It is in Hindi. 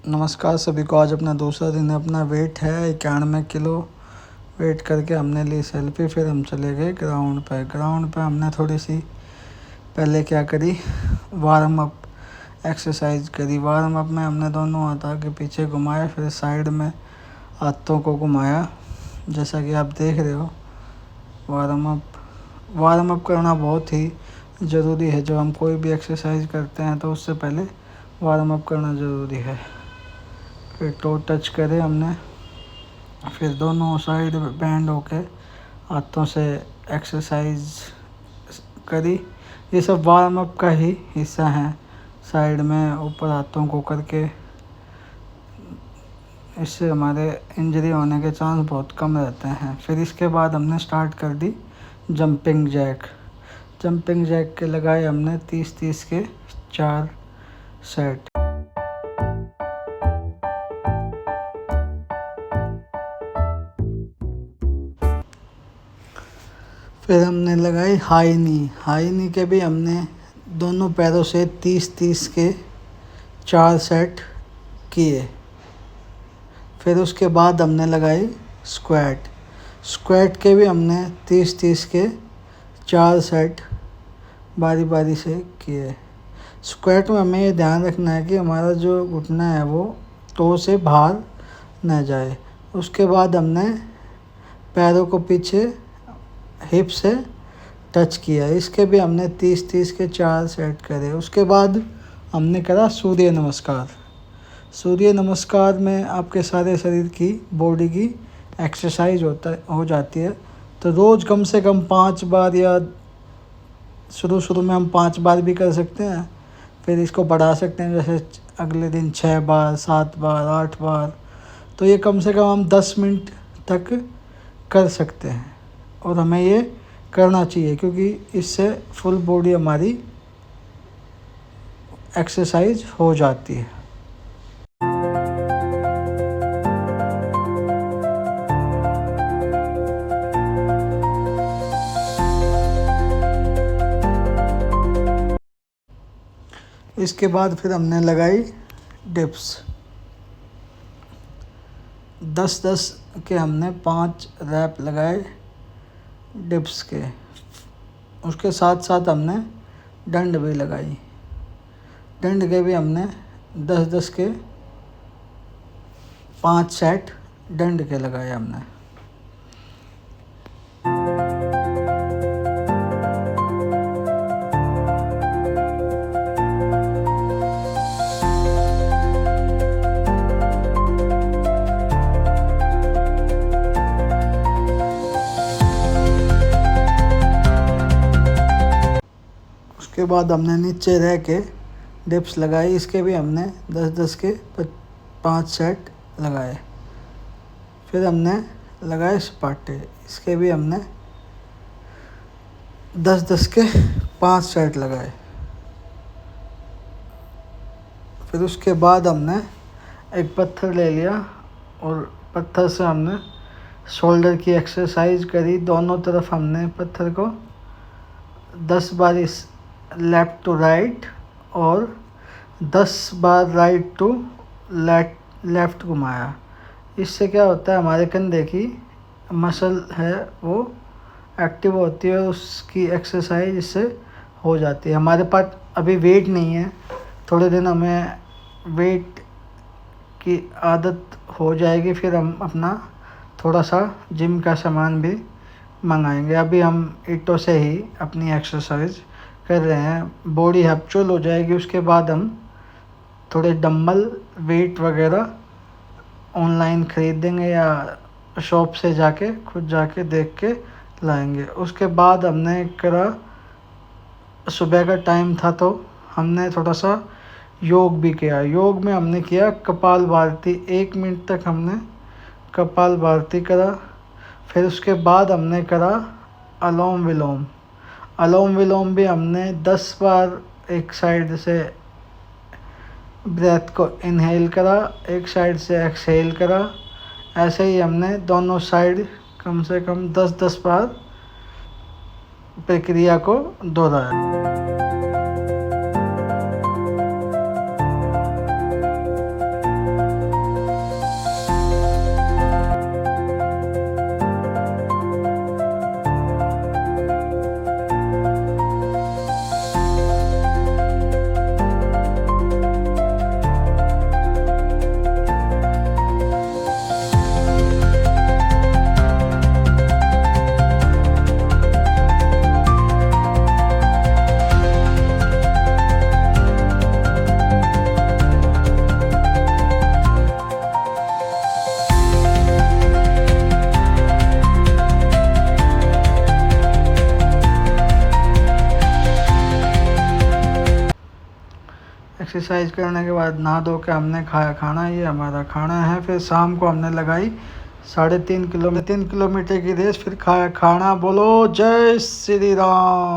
नमस्कार सभी को। आज अपना दूसरा दिन है। अपना वेट है 91 किलो। वेट करके हमने ली सेल्फी। फिर हम चले गए ग्राउंड पे हमने थोड़ी सी पहले क्या करी, वार्म अप एक्सरसाइज करी। वार्म अप में हमने दोनों हाथ आगे पीछे घुमाए, फिर साइड में हाथों को घुमाया, जैसा कि आप देख रहे हो। वार्म अप करना बहुत ही ज़रूरी है। जब हम कोई भी एक्सरसाइज करते हैं तो उससे पहले वार्म अप करना ज़रूरी है। फिर टो टच करे हमने, फिर दोनों साइड बैंड होके हाथों से एक्सरसाइज करी। ये सब वार्म अप का ही हिस्सा है। साइड में ऊपर हाथों को करके, इससे हमारे इंजरी होने के चांस बहुत कम रहते हैं। फिर इसके बाद हमने स्टार्ट कर दी जंपिंग जैक के लगाए हमने 30-30 के 4 सेट। फिर हमने लगाई हाई नी के भी हमने दोनों पैरों से 30-30 के 4 सेट किए। फिर उसके बाद हमने लगाई स्क्वाट के भी हमने 30-30 के 4 सेट बारी बारी से किए। स्क्वाट में हमें ये ध्यान रखना है कि हमारा जो घुटना है वो टो से बाहर न जाए। उसके बाद हमने पैरों को पीछे हिप से टच किया। इसके भी हमने 30-30 के 4 सेट करे। उसके बाद हमने करा सूर्य नमस्कार में आपके सारे शरीर की बॉडी की एक्सरसाइज हो जाती है। तो रोज़ कम से कम 5 बार, या शुरू में हम 5 बार भी कर सकते हैं। फिर इसको बढ़ा सकते हैं, जैसे अगले दिन 6 बार, 7 बार, 8 बार। तो ये कम से कम हम 10 मिनट तक कर सकते हैं और हमें ये करना चाहिए, क्योंकि इससे फुल बॉडी हमारी एक्सरसाइज हो जाती है। इसके बाद फिर हमने लगाई डिप्स। 10-10 के हमने 5 रैप लगाए डिप्स के। उसके साथ साथ हमने डंड भी लगाई। डंड के भी हमने 10-10 के 5 सेट डंड के लगाए हमने। उसके बाद हमने नीचे रह के डिप्स लगाई। इसके भी हमने 10-10 के 5 सेट लगाए। फिर हमने लगाए सपाटे। इसके भी हमने 10-10 के 5 सेट लगाए। फिर उसके बाद हमने एक पत्थर ले लिया और पत्थर से हमने शोल्डर की एक्सरसाइज करी। दोनों तरफ हमने पत्थर को 10 बार इस लेफ़्ट टू राइट और 10 बार राइट टू लेफ़्ट घुमाया। इससे क्या होता है, हमारे कंधे की मसल है वो एक्टिव होती है, उसकी एक्सरसाइज इससे हो जाती है। हमारे पास अभी वेट नहीं है, थोड़े दिन हमें वेट की आदत हो जाएगी, फिर हम अपना थोड़ा सा जिम का सामान भी मंगाएंगे। अभी हम ईंटों से ही अपनी एक्सरसाइज कर रहे हैं। बॉडी हैप्चुअल हो जाएगी। उसके बाद हम थोड़े डंबल वेट वगैरह ऑनलाइन खरीदेंगे या शॉप से खुद जाके देख के लाएंगे। उसके बाद हमने करा, सुबह का टाइम था तो हमने थोड़ा सा योग भी किया। योग में हमने किया कपालभाति। 1 मिनट तक हमने कपालभाति करा। फिर उसके बाद हमने करा अनुलोम विलोम भी हमने 10 बार एक साइड से ब्रेथ को इनहेल करा, एक साइड से एक्सहेल करा। ऐसे ही हमने दोनों साइड कम से कम 10-10 बार प्रक्रिया को दोहराया। एक्सरसाइज करने के बाद नहा धो के हमने खाया खाना, ये हमारा खाना है। फिर शाम को हमने लगाई 3.5 किलोमीटर की रेस, फिर खाया खाना। बोलो जय श्री राम।